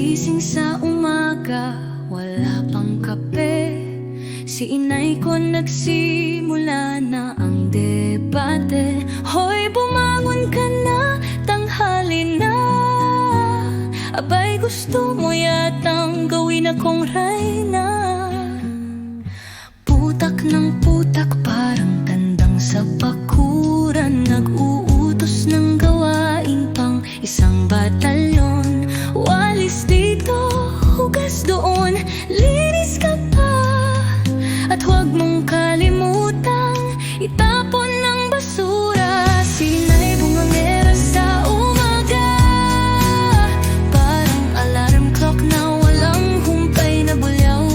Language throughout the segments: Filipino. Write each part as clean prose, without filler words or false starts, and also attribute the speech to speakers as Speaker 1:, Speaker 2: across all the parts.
Speaker 1: Pagising sa umaga, wala pang kape. Si inay ko nagsimula na ang debate. Hoy, bumangon ka na, tanghali na. Abay, gusto mo yatang gawin akong reyna. Putak ng putak, parang tandang sa bakuran. Nag-uutos ng gawain pang isang batalyon. Walis dito, hugas doon, linis ka pa. At huwag mong kalimutang itapon ng basura. Sinay bungangera sa umaga, parang alarm clock na walang humpay na bulyaw.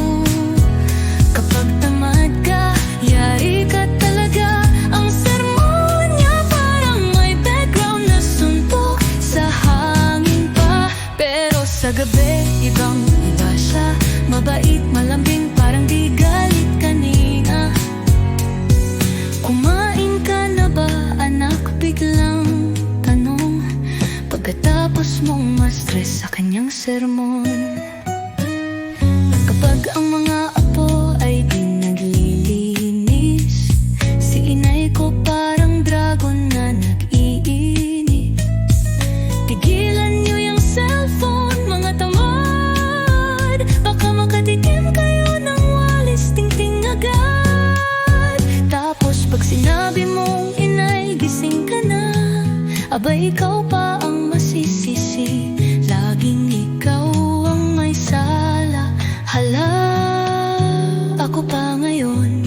Speaker 1: Kapag tamad ka, yari ka talaga. Ang sermon niya parang may background na suntok sa hangin pa. Pero sa gabi, ibang-iba siya. Mabait, malambing, parang di galit kanina. Kumain ka na ba, anak? Biglang tanong, pagkatapos mong ma-stress sa kanyang sermon. Kapag ang mga apo ay di naglilinis, si inay ko parang dragon na nag-iinit. Tigilan niyo yung cellphone, mga tamad. Baka makatikim kayo ng walis tingting agad. Tapos pag sinabi mong inay, gising ka na, abay ikaw pa ang masisisi. Laging ikaw ang may sala. Hala, ako pa ngayon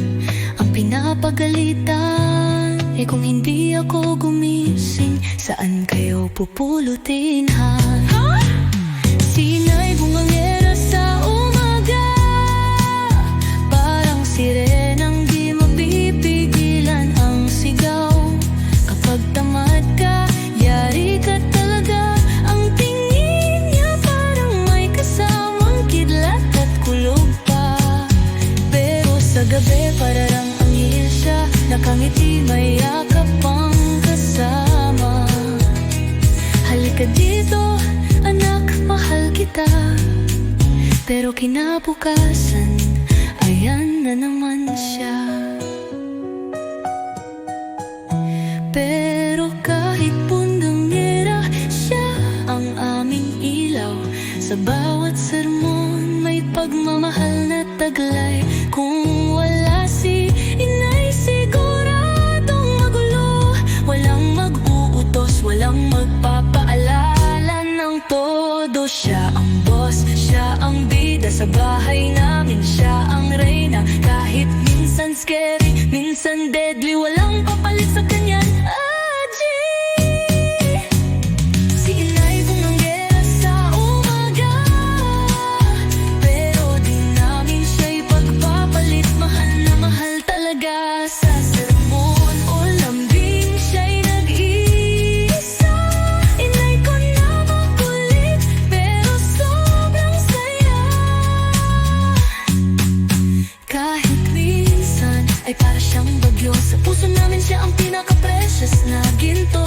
Speaker 1: ang pinapagalitan. Eh kung hindi ako gumising, saan kayo pupulutin ha? Sinay bungangera sa umaga, parang sirenang di mapipigilan ang sigaw. Kapag tamad ka, yari ka talaga. Ang tingin niya parang may kasamang kidlat at kulog pa. Pero sa gabi parang angil siya, nakangiti, may yakap pang kasama. Halika dito, anak, mahal kita. Pero kinabukasan, ayan na naman siya. Pero kahit bundangera, siya ang aming ilaw. Sa bawat sermon, may pagmamahal na taglay. Kung wala si inay, siguradong magulo. Walang mag-uutos, walang magpapaalala ng todo. Siya ang boss, siya ang bida sa bahay namin. Siya ang reyna, kahit minsan scary, minsan deadly. Walang papalit sa kanyan. Si inay bungangera sa umaga, pero di namin siya'y pagpapalit. Mahal na mahal talaga. Sa sermon o lambing, siya'y nag-iisa. Inay ko na makulit, pero sobrang saya. Kahit minsan ay para siyang bagyo, sa puso namin siya ang pinaka-precious na ginto.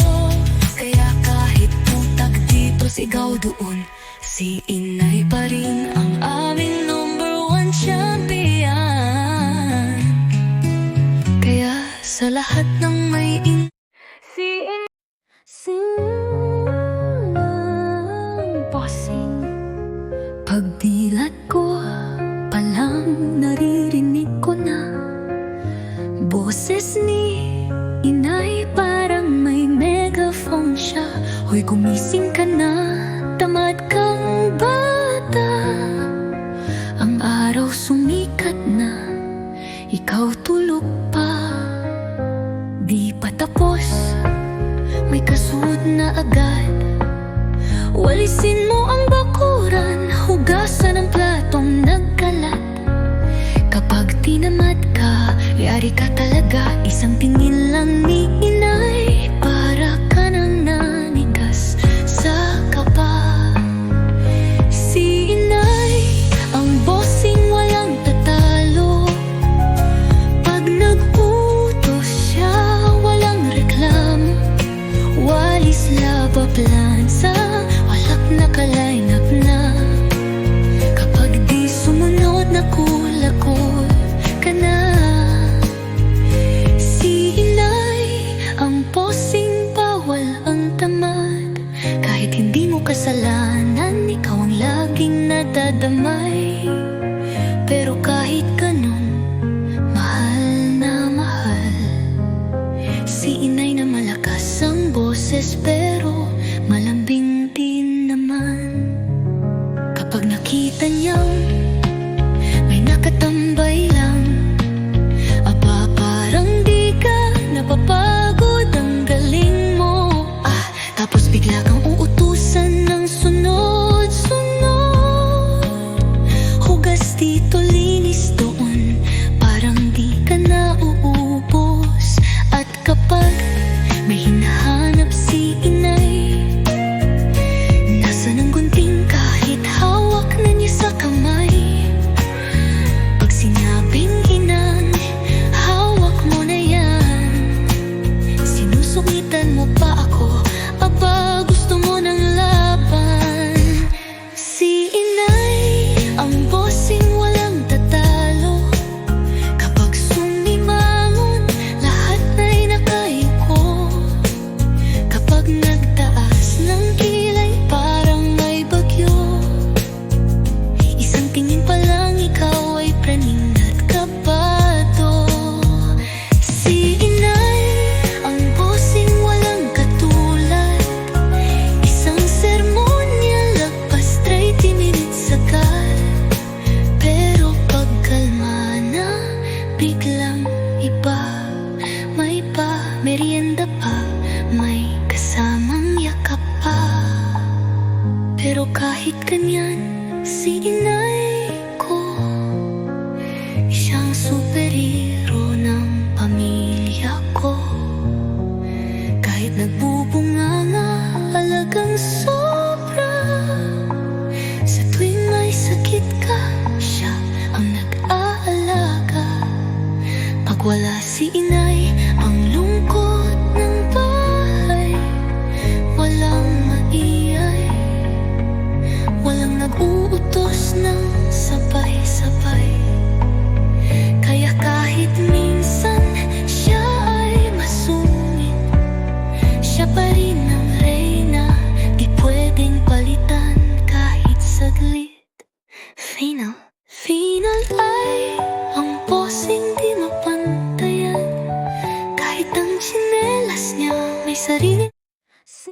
Speaker 1: Kaya kahit putak dito, sigaw doon, si inay pa rin ang aming #1 champion. Kaya sa lahat ng may si bossing. Pagdilat ko palang naririnig ko na boses ni inay, parang may megaphone siya. Hoy, gumising ka na, tamad kang bata. Ang araw sumikat na, ikaw tulog pa. Di pa tapos, may kasunod na agad. Walisin mo ang bakuran, hugasan ang platong nagkalat. Kapag tinamad ka, yari ka talaga. Isang tingin lang ni inay, para ka nang nanigas sa kapa. Si inay, ang bossing walang tatalo. Pag nag-utos siya, walang reklamo. Walis laba plansa, walak naka-line up na. Si inay na malakas ang boses pero malambing din naman. Kapag nakita niyang may nakatambay lang, aba parang di ka napapagod, ang galing mo. Tapos bigla kang uutusan ng sunod-sunod. Hugas dito, linis doon, parang di ka nauubos. At kapag may hinahanap si inay, nasaan ang gunting kahit hawak na niya sa kamay? Pag sinabing inang, hawak mo na yan, sinusungitan mo pa ako, aba gusto mo ng laban. Si inay, ang bossing walang tatalo. Kapag sumimangon, lahat na'y nakayuko. Kapag nagtaas ng kilay, parang may bagyo. Isang tingin pa lang, ikaw ay praning at kabado. Si inay, ang bossing walang katulad. Isang sermon niya lagpas 30 minutes agad. Pero pag kalma na, biglang iba. May pa, merienda pa, may kasamang yakap pa. Pero kahit ganyan, si inay ko, siyang superhero ng pamilya ko. Kahit nagbubunganga, halagang sobra. Sa tuwing may sakit ka, siya ang nag-aalaga. Pag wala si inay, ang lungkot ng bahay. Walang maiyay, walang nag-uutos ng sabay-sabay. Kaya kahit minsan siya ay masungit, siya pa rin ang reyna, di pwedeng palitan kahit saglit. Final ay ang bossing di mapantayan. Kahit ang tsinelas niya may sarili.